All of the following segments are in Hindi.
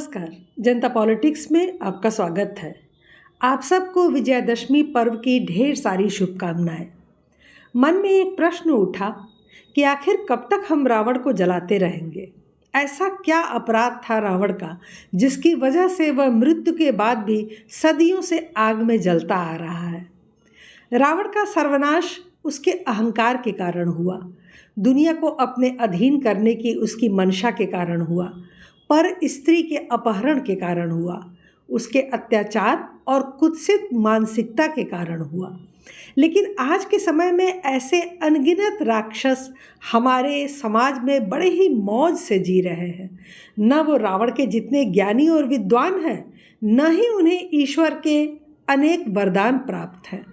नमस्कार। जनता पॉलिटिक्स में आपका स्वागत है। आप सबको विजयादशमी पर्व की ढेर सारी शुभकामनाएं। मन में एक प्रश्न उठा कि आखिर कब तक हम रावण को जलाते रहेंगे। ऐसा क्या अपराध था रावण का जिसकी वजह से वह मृत्यु के बाद भी सदियों से आग में जलता आ रहा है। रावण का सर्वनाश उसके अहंकार के कारण हुआ, दुनिया को अपने अधीन करने की उसकी मंशा के कारण हुआ, पर स्त्री के अपहरण के कारण हुआ, उसके अत्याचार और कुत्सित मानसिकता के कारण हुआ। लेकिन आज के समय में ऐसे अनगिनत राक्षस हमारे समाज में बड़े ही मौज से जी रहे हैं। न वो रावण के जितने ज्ञानी और विद्वान हैं, न ही उन्हें ईश्वर के अनेक वरदान प्राप्त हैं।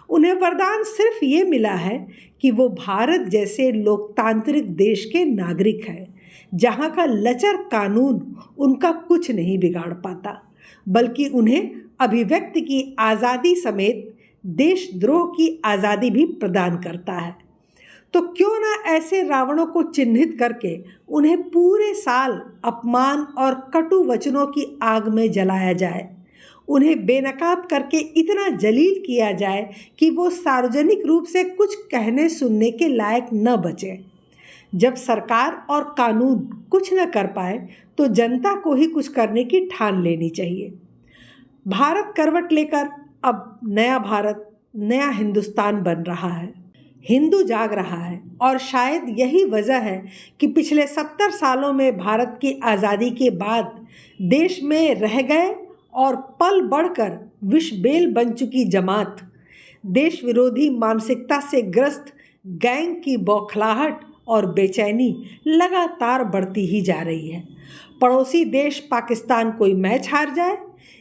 उन्हें वरदान सिर्फ ये मिला है कि वो भारत जैसे लोकतांत्रिक देश के नागरिक हैं, जहाँ का लचर कानून उनका कुछ नहीं बिगाड़ पाता, बल्कि उन्हें अभिव्यक्ति की आज़ादी समेत देशद्रोह की आज़ादी भी प्रदान करता है। तो क्यों ना ऐसे रावणों को चिन्हित करके उन्हें पूरे साल अपमान और कटु वचनों की आग में जलाया जाए, उन्हें बेनकाब करके इतना जलील किया जाए कि वो सार्वजनिक रूप से कुछ कहने सुनने के लायक न बचे। जब सरकार और कानून कुछ न कर पाए तो जनता को ही कुछ करने की ठान लेनी चाहिए। भारत करवट लेकर अब नया भारत, नया हिंदुस्तान बन रहा है। हिंदू जाग रहा है और शायद यही वजह है कि पिछले 70 सालों में भारत की आज़ादी के बाद देश में रह गए और पल बढ़कर विषबेल बन चुकी जमात, देश विरोधी मानसिकता से ग्रस्त गैंग की बौखलाहट और बेचैनी लगातार बढ़ती ही जा रही है। पड़ोसी देश पाकिस्तान कोई मैच हार जाए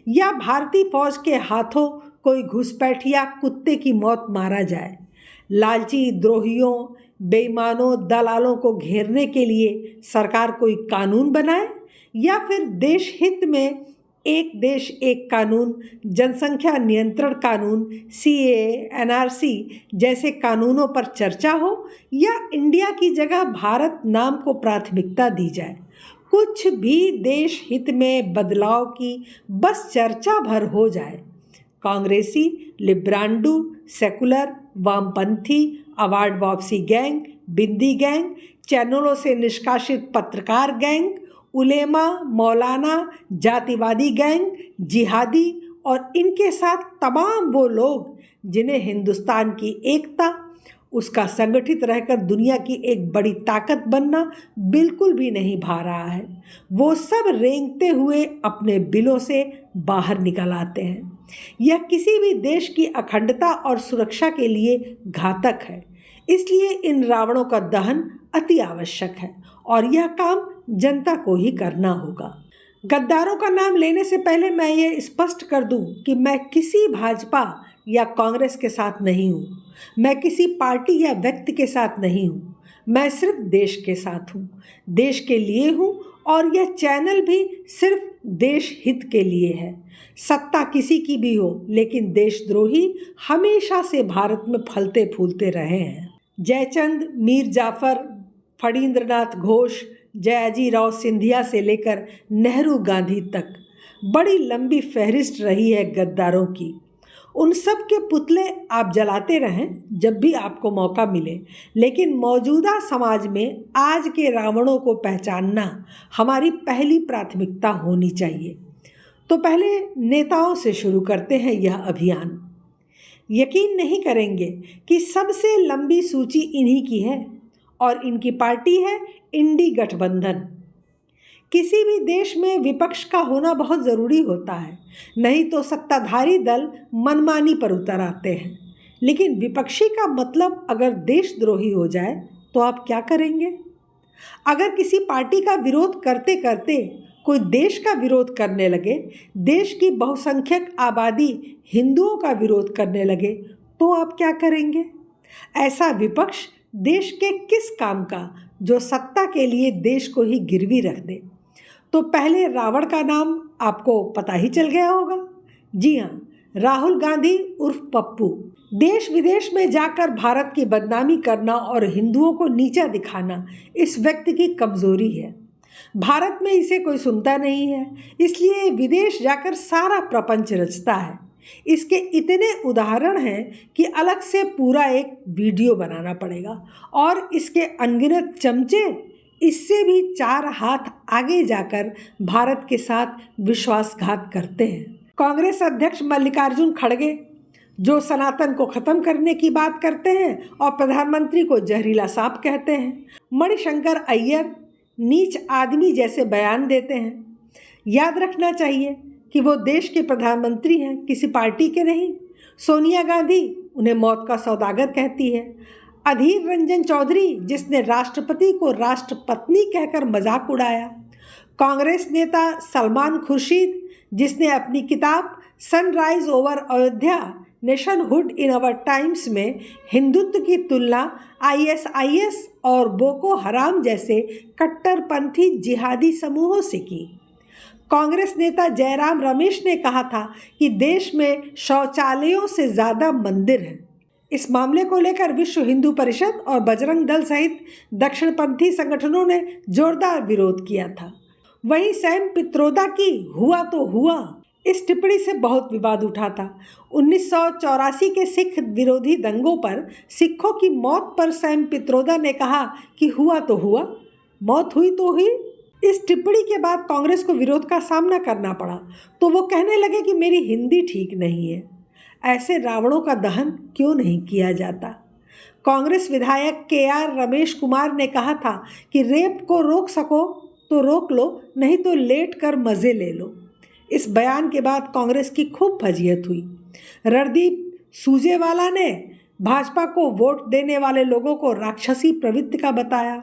या भारतीय फौज के हाथों कोई घुसपैठिया कुत्ते की मौत मारा जाए, लालची द्रोहियों, बेईमानों, दलालों को घेरने के लिए सरकार कोई कानून बनाए या फिर देश हित में एक देश एक कानून, जनसंख्या नियंत्रण कानून, CAA, NRC जैसे कानूनों पर चर्चा हो या इंडिया की जगह भारत नाम को प्राथमिकता दी जाए, कुछ भी देश हित में बदलाव की बस चर्चा भर हो जाए, कांग्रेसी, लिब्रांडू, सेकुलर, वामपंथी, अवार्ड वापसी गैंग, बिंदी गैंग, चैनलों से निष्कासित पत्रकार गैंग, उलेमा, मौलाना, जातिवादी गैंग, जिहादी और इनके साथ तमाम वो लोग जिन्हें हिंदुस्तान की एकता, उसका संगठित रहकर दुनिया की एक बड़ी ताकत बनना बिल्कुल भी नहीं भा रहा है, वो सब रेंगते हुए अपने बिलों से बाहर निकल आते हैं। यह किसी भी देश की अखंडता और सुरक्षा के लिए घातक है। इसलिए इन रावणों का दहन अति आवश्यक है और यह काम जनता को ही करना होगा। गद्दारों का नाम लेने से पहले मैं ये स्पष्ट कर दूं कि मैं किसी भाजपा या कांग्रेस के साथ नहीं हूँ, मैं किसी पार्टी या व्यक्ति के साथ नहीं हूँ, मैं सिर्फ देश के साथ हूँ, देश के लिए हूँ और यह चैनल भी सिर्फ देश हित के लिए है। सत्ता किसी की भी हो, लेकिन देशद्रोही हमेशा से भारत में फलते फूलते रहे हैं। जयचंद, मीर जाफर, फणींद्रनाथ घोष, जयाजीराव सिंधिया से लेकर नेहरू गांधी तक बड़ी लंबी फहरिस्त रही है गद्दारों की। उन सब के पुतले आप जलाते रहें जब भी आपको मौका मिले, लेकिन मौजूदा समाज में आज के रावणों को पहचानना हमारी पहली प्राथमिकता होनी चाहिए। तो पहले नेताओं से शुरू करते हैं यह अभियान। यकीन नहीं करेंगे कि सबसे लंबी सूची इन्हीं की है और इनकी पार्टी है इंडी गठबंधन। किसी भी देश में विपक्ष का होना बहुत ज़रूरी होता है, नहीं तो सत्ताधारी दल मनमानी पर उतर आते हैं। लेकिन विपक्षी का मतलब अगर देशद्रोही हो जाए तो आप क्या करेंगे? अगर किसी पार्टी का विरोध करते करते कोई देश का विरोध करने लगे, देश की बहुसंख्यक आबादी हिंदुओं का विरोध करने लगे, तो आप क्या करेंगे? ऐसा विपक्ष देश के किस काम का जो सत्ता के लिए देश को ही गिरवी रख दे? तो पहले रावण का नाम आपको पता ही चल गया होगा। जी हाँ, राहुल गांधी उर्फ पप्पू। देश विदेश में जाकर भारत की बदनामी करना और हिंदुओं को नीचा दिखाना इस व्यक्ति की कमजोरी है। भारत में इसे कोई सुनता नहीं है, इसलिए विदेश जाकर सारा प्रपंच रचता है। इसके इतने उदाहरण हैं कि अलग से पूरा एक वीडियो बनाना पड़ेगा। और इसके अनगिनत चमचे इससे भी 4 हाथ आगे जाकर भारत के साथ विश्वासघात करते हैं। कांग्रेस अध्यक्ष मल्लिकार्जुन खड़गे जो सनातन को खत्म करने की बात करते हैं और प्रधानमंत्री को जहरीला सांप कहते हैं। मणिशंकर अय्यर नीच आदमी जैसे बयान देते हैं। याद रखना चाहिए कि वो देश के प्रधानमंत्री हैं, किसी पार्टी के नहीं। सोनिया गांधी उन्हें मौत का सौदागर कहती है। अधीर रंजन चौधरी जिसने राष्ट्रपति को राष्ट्रपत्नी कहकर मजाक उड़ाया। कांग्रेस नेता सलमान खुर्शीद जिसने अपनी किताब सनराइज ओवर अयोध्या नेशनहुड इन अवर टाइम्स में हिंदुत्व की तुलना ISIS और बोको हराम जैसे कट्टरपंथी जिहादी समूहों से की। कांग्रेस नेता जयराम रमेश ने कहा था कि देश में शौचालयों से ज़्यादा मंदिर हैं। इस मामले को लेकर विश्व हिंदू परिषद और बजरंग दल सहित दक्षिणपंथी संगठनों ने जोरदार विरोध किया था। वहीं सैम पित्रोदा की हुआ तो हुआ इस टिप्पणी से बहुत विवाद उठा था। 1984 के सिख विरोधी दंगों पर सिखों की मौत पर सैम पित्रोदा ने कहा कि हुआ तो हुआ, मौत हुई तो हुई। इस टिप्पणी के बाद कांग्रेस को विरोध का सामना करना पड़ा तो वो कहने लगे कि मेरी हिंदी ठीक नहीं है। ऐसे रावणों का दहन क्यों नहीं किया जाता। कांग्रेस विधायक KR रमेश कुमार ने कहा था कि रेप को रोक सको तो रोक लो, नहीं तो लेट कर मज़े ले लो। इस बयान के बाद कांग्रेस की खूब फजीहत हुई। रणदीप सुरजेवाला ने भाजपा को वोट देने वाले लोगों को राक्षसी प्रवृत्ति का बताया।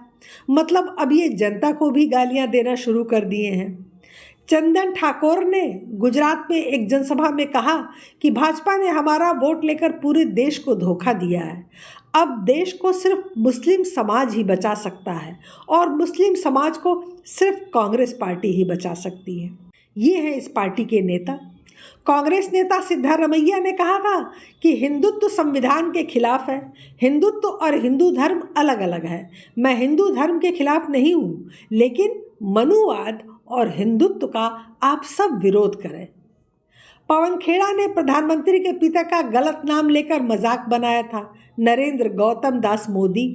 मतलब अब ये जनता को भी गालियां देना शुरू कर दिए हैं। चंदन ठाकुर ने गुजरात में एक जनसभा में कहा कि भाजपा ने हमारा वोट लेकर पूरे देश को धोखा दिया है। अब देश को सिर्फ मुस्लिम समाज ही बचा सकता है और मुस्लिम समाज को सिर्फ कांग्रेस पार्टी ही बचा सकती है। ये है इस पार्टी के नेता। कांग्रेस नेता सिद्धारमैया ने कहा था कि हिंदुत्व संविधान के खिलाफ है। हिंदुत्व और हिंदू धर्म अलग अलग है। मैं हिंदू धर्म के खिलाफ नहीं हूँ, लेकिन मनुवाद और हिंदुत्व का आप सब विरोध करें। पवन खेड़ा ने प्रधानमंत्री के पिता का गलत नाम लेकर मजाक बनाया था, नरेंद्र गौतम दास मोदी।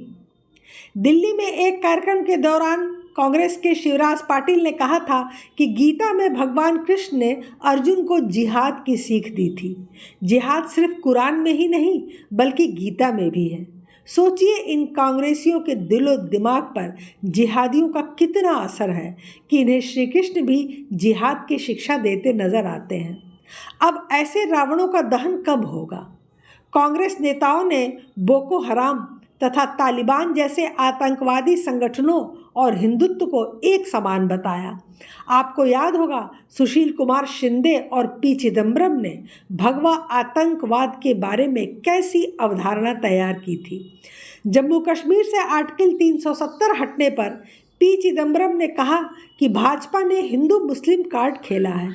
दिल्ली में एक कार्यक्रम के दौरान कांग्रेस के शिवराज पाटिल ने कहा था कि गीता में भगवान कृष्ण ने अर्जुन को जिहाद की सीख दी थी। जिहाद सिर्फ कुरान में ही नहीं बल्कि गीता में भी है। सोचिए इन कांग्रेसियों के दिलो दिमाग पर जिहादियों का कितना असर है कि इन्हें श्री कृष्ण भी जिहाद की शिक्षा देते नजर आते हैं। अब ऐसे रावणों का दहन कब होगा। कांग्रेस नेताओं ने बोको हराम तथा तालिबान जैसे आतंकवादी संगठनों और हिंदुत्व को एक समान बताया। आपको याद होगा सुशील कुमार शिंदे और P चिदम्बरम ने भगवा आतंकवाद के बारे में कैसी अवधारणा तैयार की थी। जम्मू कश्मीर से आर्टिकल 370 हटने पर P चिदम्बरम ने कहा कि भाजपा ने हिंदू मुस्लिम कार्ड खेला है।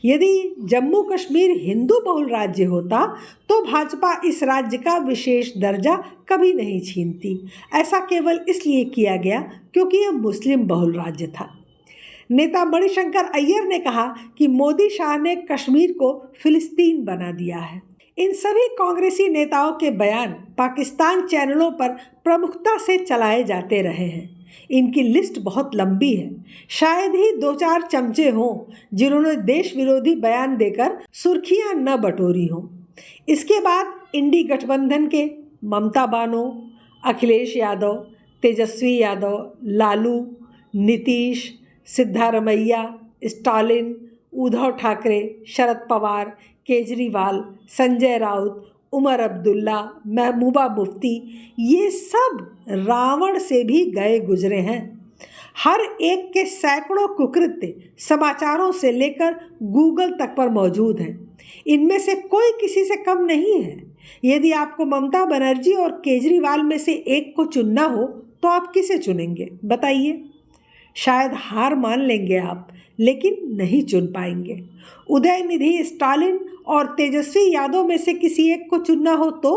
यदि जम्मू कश्मीर हिंदू बहुल राज्य होता तो भाजपा इस राज्य का विशेष दर्जा कभी नहीं छीनती। ऐसा केवल इसलिए किया गया क्योंकि यह मुस्लिम बहुल राज्य था। नेता मणिशंकर अय्यर ने कहा कि मोदी शाह ने कश्मीर को फिलिस्तीन बना दिया है। इन सभी कांग्रेसी नेताओं के बयान पाकिस्तान चैनलों पर प्रमुखता से चलाए जाते रहे हैं। इनकी लिस्ट बहुत लंबी है। शायद ही 2-4 चमचे हों जिन्होंने देश विरोधी बयान देकर सुर्खियां न बटोरी हों। इसके बाद इंडी गठबंधन के ममता बानो, अखिलेश यादव, तेजस्वी यादव, लालू, नीतीश, सिद्धारमैया, स्टालिन, उद्धव ठाकरे, शरद पवार, केजरीवाल, संजय राउत, उमर अब्दुल्ला, महबूबा मुफ्ती, ये सब रावण से भी गए गुजरे हैं। हर एक के सैकड़ों कुकृत्य समाचारों से लेकर गूगल तक पर मौजूद हैं। इनमें से कोई किसी से कम नहीं है। यदि आपको ममता बनर्जी और केजरीवाल में से एक को चुनना हो तो आप किसे चुनेंगे बताइए। शायद हार मान लेंगे आप, लेकिन नहीं चुन पाएंगे। उदयनिधि स्टालिन और तेजस्वी यादव में से किसी एक को चुनना हो तो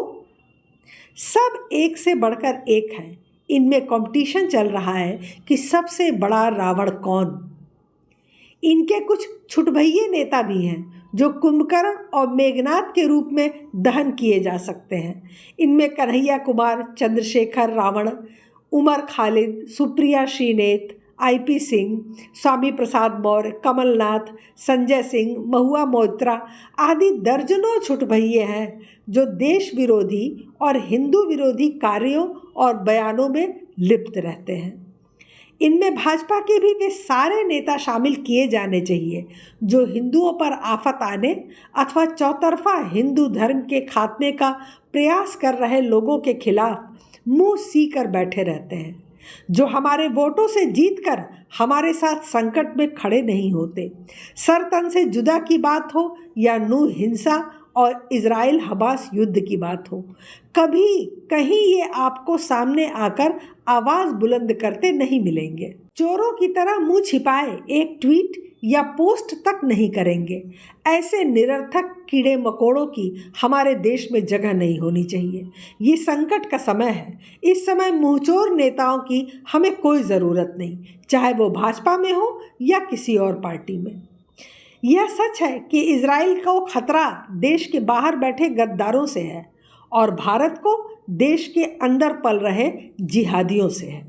सब एक से बढ़कर एक हैं। इनमें कंपटीशन चल रहा है कि सबसे बड़ा रावण कौन। इनके कुछ छुटभइये नेता भी हैं जो कुंभकर्ण और मेघनाथ के रूप में दहन किए जा सकते हैं। इनमें कन्हैया कुमार, चंद्रशेखर रावण, उमर खालिद, सुप्रिया श्रीनेत, आईपी सिंह, स्वामी प्रसाद मौर्य, कमलनाथ, संजय सिंह, महुआ मोइत्रा आदि दर्जनों छुटभइये हैं जो देश विरोधी और हिंदू विरोधी कार्यों और बयानों में लिप्त रहते हैं। इनमें भाजपा के भी वे सारे नेता शामिल किए जाने चाहिए जो हिंदुओं पर आफत आने अथवा चौतरफा हिंदू धर्म के खात्मे का प्रयास कर रहे लोगों के खिलाफ मुंह सी कर बैठे रहते हैं, जो हमारे वोटों से जीतकर हमारे साथ संकट में खड़े नहीं होते। सर तन से जुदा की बात हो या नूह हिंसा और इजराइल हमास युद्ध की बात हो, कभी कहीं ये आपको सामने आकर आवाज़ बुलंद करते नहीं मिलेंगे। चोरों की तरह मुंह छिपाए एक ट्वीट या पोस्ट तक नहीं करेंगे। ऐसे निरर्थक कीड़े मकोड़ों की हमारे देश में जगह नहीं होनी चाहिए। ये संकट का समय है। इस समय मुंहचोर नेताओं की हमें कोई ज़रूरत नहीं, चाहे वो भाजपा में हो या किसी और पार्टी में। यह सच है कि इजराइल को खतरा देश के बाहर बैठे गद्दारों से है और भारत को देश के अंदर पल रहे जिहादियों से है।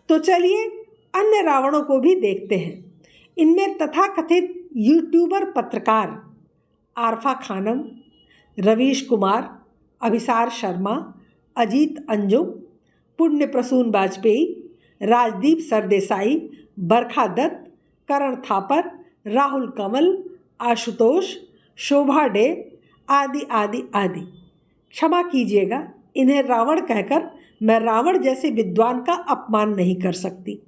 तो चलिए अन्य रावणों को भी देखते हैं। इनमें तथाकथित यूट्यूबर पत्रकार आरफा खानम, रवीश कुमार, अभिसार शर्मा, अजीत अंजुम, पुण्य प्रसून वाजपेयी, राजदीप सरदेसाई, बरखा दत्त, करण थापर, राहुल कंवल, आशुतोष, शोभा डे आदि आदि आदि। क्षमा कीजिएगा, इन्हें रावण कहकर मैं रावण जैसे विद्वान का अपमान नहीं कर सकती।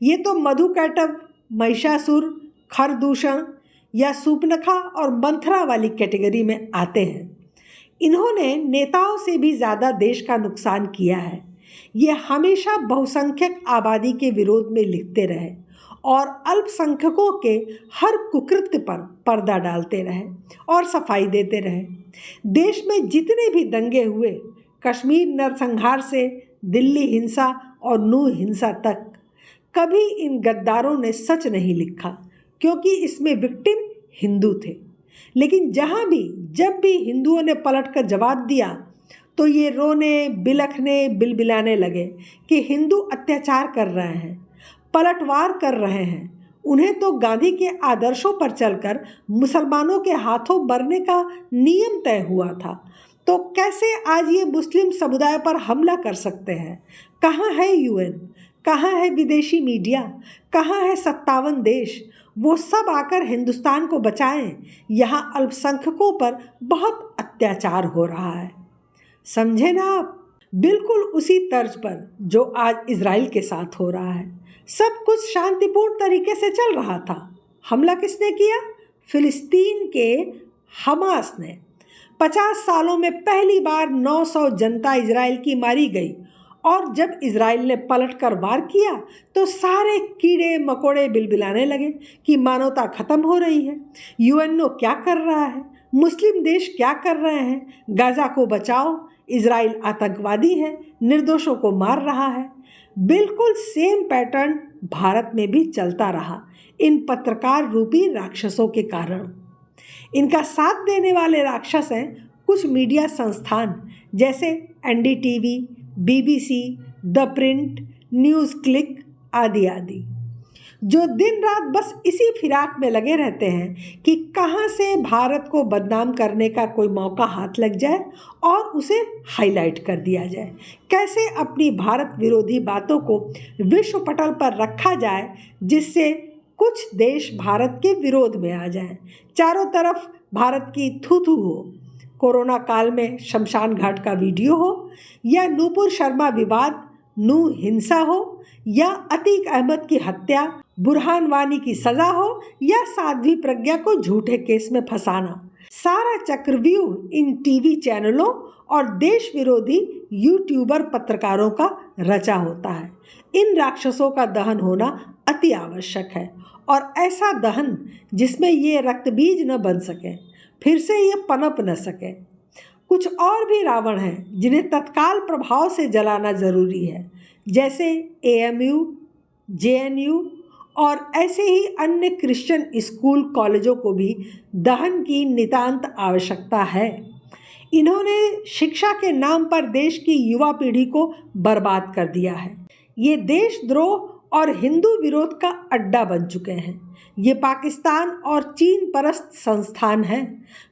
ये तो मधुकैटभ, महिषासुर, खरदूषण या सूपनखा और मंथरा वाली कैटेगरी में आते हैं। इन्होंने नेताओं से भी ज़्यादा देश का नुकसान किया है। ये हमेशा बहुसंख्यक आबादी के विरोध में लिखते रहे और अल्पसंख्यकों के हर कुकृत्य पर पर्दा डालते रहे और सफाई देते रहे। देश में जितने भी दंगे हुए, कश्मीर नरसंहार से दिल्ली हिंसा और नूह हिंसा तक, कभी इन गद्दारों ने सच नहीं लिखा क्योंकि इसमें विक्टिम हिंदू थे। लेकिन जहाँ भी जब भी हिंदुओं ने पलटकर जवाब दिया तो ये रोने, बिलखने, बिलबिलाने लगे कि हिंदू अत्याचार कर रहे हैं, पलटवार कर रहे हैं। उन्हें तो गांधी के आदर्शों पर चलकर मुसलमानों के हाथों मरने का नियम तय हुआ था, तो कैसे आज ये मुस्लिम समुदाय पर हमला कर सकते हैं? कहाँ है यूएन? कहाँ है विदेशी मीडिया? कहाँ है 57 देश? वो सब आकर हिंदुस्तान को बचाएं। यहाँ अल्पसंख्यकों पर बहुत अत्याचार हो रहा है। समझे ना आप? बिल्कुल उसी तर्ज पर जो आज इजराइल के साथ हो रहा है। सब कुछ शांतिपूर्ण तरीके से चल रहा था। हमला किसने किया? फिलिस्तीन के हमास ने। 50 सालों में पहली बार 900 जनता इजराइल की मारी गई और जब इजराइल ने पलटकर वार किया तो सारे कीड़े मकोड़े बिलबिलाने लगे कि मानवता खत्म हो रही है। यूएनओ क्या कर रहा है? मुस्लिम देश क्या कर रहे हैं? गाजा को बचाओ, इजराइल आतंकवादी है, निर्दोषों को मार रहा है। बिल्कुल सेम पैटर्न भारत में भी चलता रहा इन पत्रकार रूपी राक्षसों के कारण। इनका साथ देने वाले राक्षस हैं कुछ मीडिया संस्थान जैसे NDTV, BBC, the print, news click आदि आदि, जो दिन रात बस इसी फिराक में लगे रहते हैं कि कहां से भारत को बदनाम करने का कोई मौका हाथ लग जाए और उसे हाईलाइट कर दिया जाए। कैसे अपनी भारत विरोधी बातों को विश्व पटल पर रखा जाए जिससे कुछ देश भारत के विरोध में आ जाएं। चारों तरफ भारत की थू थू हो। कोरोना काल में शमशान घाट का वीडियो हो या नूपुर शर्मा विवाद, नूह हिंसा हो या अतीक अहमद की हत्या, बुरहान वानी की सज़ा हो या साध्वी प्रज्ञा को झूठे केस में फंसाना, सारा चक्रव्यूह इन टीवी चैनलों और देश विरोधी यूट्यूबर पत्रकारों का रचा होता है। इन राक्षसों का दहन होना अति आवश्यक है और ऐसा दहन जिसमें ये रक्तबीज न बन सके, फिर से ये पनप न सके। कुछ और भी रावण हैं जिन्हें तत्काल प्रभाव से जलाना ज़रूरी है, जैसे AMU, JNU और ऐसे ही अन्य क्रिश्चियन स्कूल कॉलेजों को भी दहन की नितांत आवश्यकता है। इन्होंने शिक्षा के नाम पर देश की युवा पीढ़ी को बर्बाद कर दिया है। ये देशद्रोह और हिंदू विरोध का अड्डा बन चुके हैं। ये पाकिस्तान और चीन परस्त संस्थान हैं।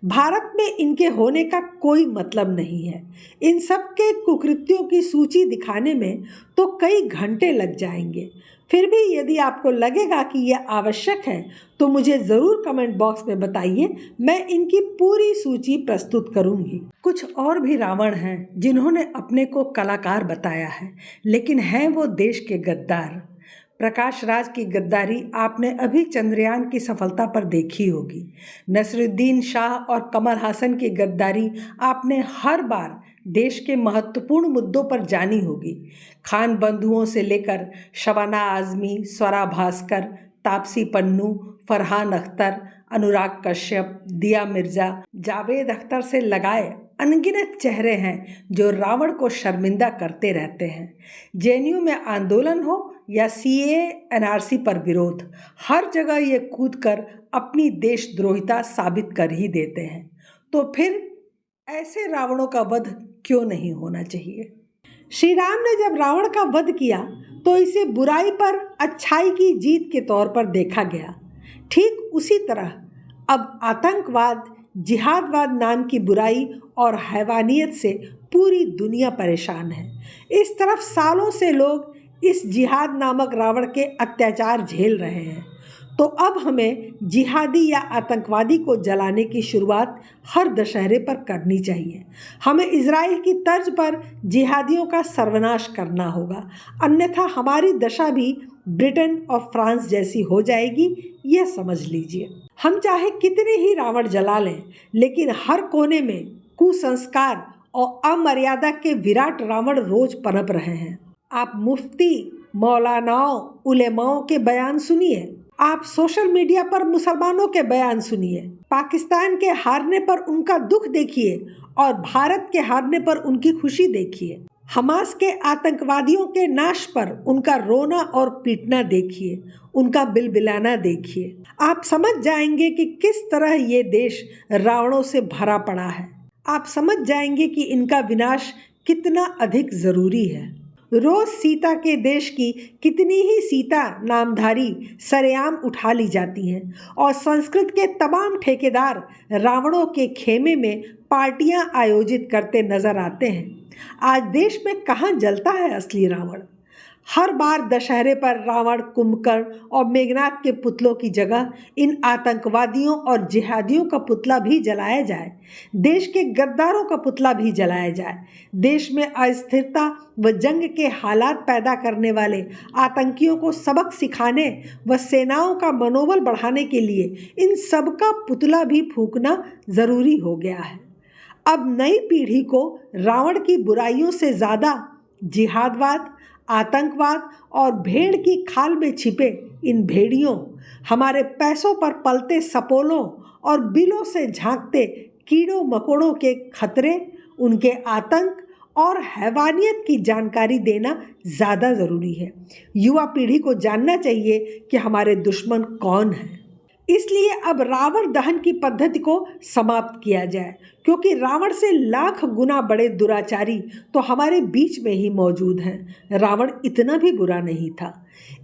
भारत में इनके होने का कोई मतलब नहीं है। इन सब के कुकृत्यों की सूची दिखाने में तो कई घंटे लग जाएंगे। फिर भी यदि आपको लगेगा कि यह आवश्यक है तो मुझे ज़रूर कमेंट बॉक्स में बताइए, मैं इनकी पूरी सूची प्रस्तुत करूंगी। कुछ और भी रावण हैं जिन्होंने अपने को कलाकार बताया है, लेकिन हैं वो देश के गद्दार। प्रकाश राज की गद्दारी आपने अभी चंद्रयान की सफलता पर देखी होगी। नसरुद्दीन शाह और कमल हासन की गद्दारी आपने हर बार देश के महत्वपूर्ण मुद्दों पर जानी होगी। खान बंधुओं से लेकर शबाना आज़मी, स्वरा भास्कर, तापसी पन्नू, फरहान अख्तर, अनुराग कश्यप, दिया मिर्जा, जावेद अख्तर से लगाए अनगिनत चेहरे हैं जो रावण को शर्मिंदा करते रहते हैं। JNU में आंदोलन हो या CAA NRC पर विरोध, हर जगह ये कूदकर अपनी देशद्रोहिता साबित कर ही देते हैं। तो फिर ऐसे रावणों का वध क्यों नहीं होना चाहिए? श्री राम ने जब रावण का वध किया तो इसे बुराई पर अच्छाई की जीत के तौर पर देखा गया। ठीक उसी तरह अब आतंकवाद, जिहादवाद नाम की बुराई और हैवानियत से पूरी दुनिया परेशान है। इस तरफ सालों से लोग इस जिहाद नामक रावण के अत्याचार झेल रहे हैं, तो अब हमें जिहादी या आतंकवादी को जलाने की शुरुआत हर दशहरे पर करनी चाहिए। हमें इजराइल की तर्ज पर जिहादियों का सर्वनाश करना होगा, अन्यथा हमारी दशा भी ब्रिटेन और फ्रांस जैसी हो जाएगी, यह समझ लीजिए। हम चाहे कितने ही रावण जला लें, लेकिन हर कोने में कुसंस्कार और अमर्यादा के विराट रावण रोज पनप रहे हैं। आप मुफ्ती, मौलानाओं, उलेमाओं के बयान सुनिए, आप सोशल मीडिया पर मुसलमानों के बयान सुनिए, पाकिस्तान के हारने पर उनका दुख देखिए और भारत के हारने पर उनकी खुशी देखिए। हमास के आतंकवादियों के नाश पर उनका रोना और पीटना देखिए, उनका बिलबिलाना देखिए। आप समझ जाएंगे कि किस तरह ये देश रावणों से भरा पड़ा है। आप समझ जाएंगे कि इनका विनाश कितना अधिक ज़रूरी है। रोज सीता के देश की कितनी ही सीता नामधारी सरेआम उठा ली जाती हैं और संस्कृत के तमाम ठेकेदार रावणों के खेमे में पार्टियां आयोजित करते नजर आते हैं। आज देश में कहाँ जलता है असली रावण? हर बार दशहरे पर रावण, कुंभकर्ण और मेघनाथ के पुतलों की जगह इन आतंकवादियों और जिहादियों का पुतला भी जलाया जाए, देश के गद्दारों का पुतला भी जलाया जाए। देश में अस्थिरता व जंग के हालात पैदा करने वाले आतंकियों को सबक सिखाने व सेनाओं का मनोबल बढ़ाने के लिए इन सब का पुतला भी फूंकना ज़रूरी हो गया है। अब नई पीढ़ी को रावण की बुराइयों से ज़्यादा जिहादवाद, आतंकवाद और भेड़ की खाल में छिपे इन भेड़ियों, हमारे पैसों पर पलते सपोलों और बिलों से झांकते कीड़ों मकोड़ों के खतरे, उनके आतंक और हैवानियत की जानकारी देना ज़्यादा ज़रूरी है। युवा पीढ़ी को जानना चाहिए कि हमारे दुश्मन कौन हैं। इसलिए अब रावण दहन की पद्धति को समाप्त किया जाए, क्योंकि रावण से लाख गुना बड़े दुराचारी तो हमारे बीच में ही मौजूद हैं। रावण इतना भी बुरा नहीं था।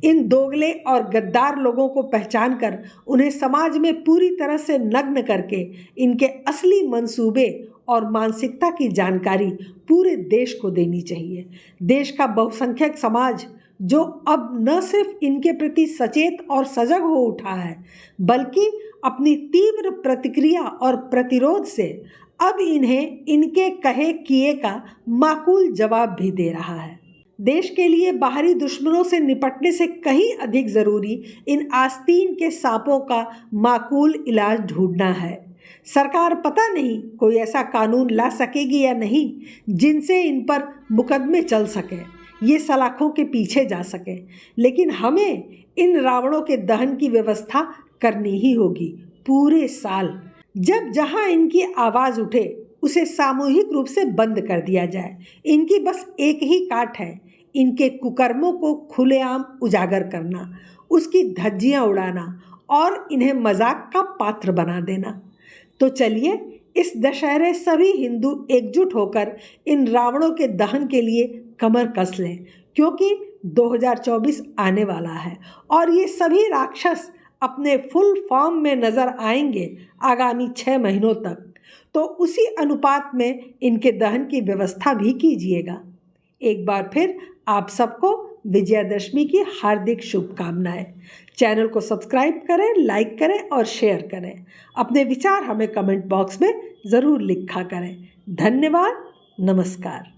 इन दोगले और गद्दार लोगों को पहचान कर उन्हें समाज में पूरी तरह से नग्न करके इनके असली मंसूबे और मानसिकता की जानकारी पूरे देश को देनी चाहिए। देश का बहुसंख्यक समाज जो अब न सिर्फ इनके प्रति सचेत और सजग हो उठा है, बल्कि अपनी तीव्र प्रतिक्रिया और प्रतिरोध से अब इन्हें इनके कहे किए का माकूल जवाब भी दे रहा है। देश के लिए बाहरी दुश्मनों से निपटने से कहीं अधिक ज़रूरी इन आस्तीन के सांपों का माकूल इलाज ढूंढना है। सरकार पता नहीं कोई ऐसा कानून ला सकेगी या नहीं जिनसे इन पर मुकदमे चल सके, ये सलाखों के पीछे जा सके, लेकिन हमें इन रावणों के दहन की व्यवस्था करनी ही होगी पूरे साल। जब जहां इनकी आवाज़ उठे उसे सामूहिक रूप से बंद कर दिया जाए। इनकी बस एक ही काट है, इनके कुकर्मों को खुलेआम उजागर करना, उसकी धज्जियां उड़ाना और इन्हें मजाक का पात्र बना देना। तो चलिए इस दशहरे सभी हिंदू एकजुट होकर इन रावणों के दहन के लिए कमर कस लें, क्योंकि 2024 आने वाला है और ये सभी राक्षस अपने फुल फॉर्म में नजर आएंगे आगामी 6 महीनों तक। तो उसी अनुपात में इनके दहन की व्यवस्था भी कीजिएगा। एक बार फिर आप सबको विजयादशमी की हार्दिक शुभकामनाएं। चैनल को सब्सक्राइब करें, लाइक करें और शेयर करें। अपने विचार हमें कमेंट बॉक्स में ज़रूर लिखा करें। धन्यवाद। नमस्कार।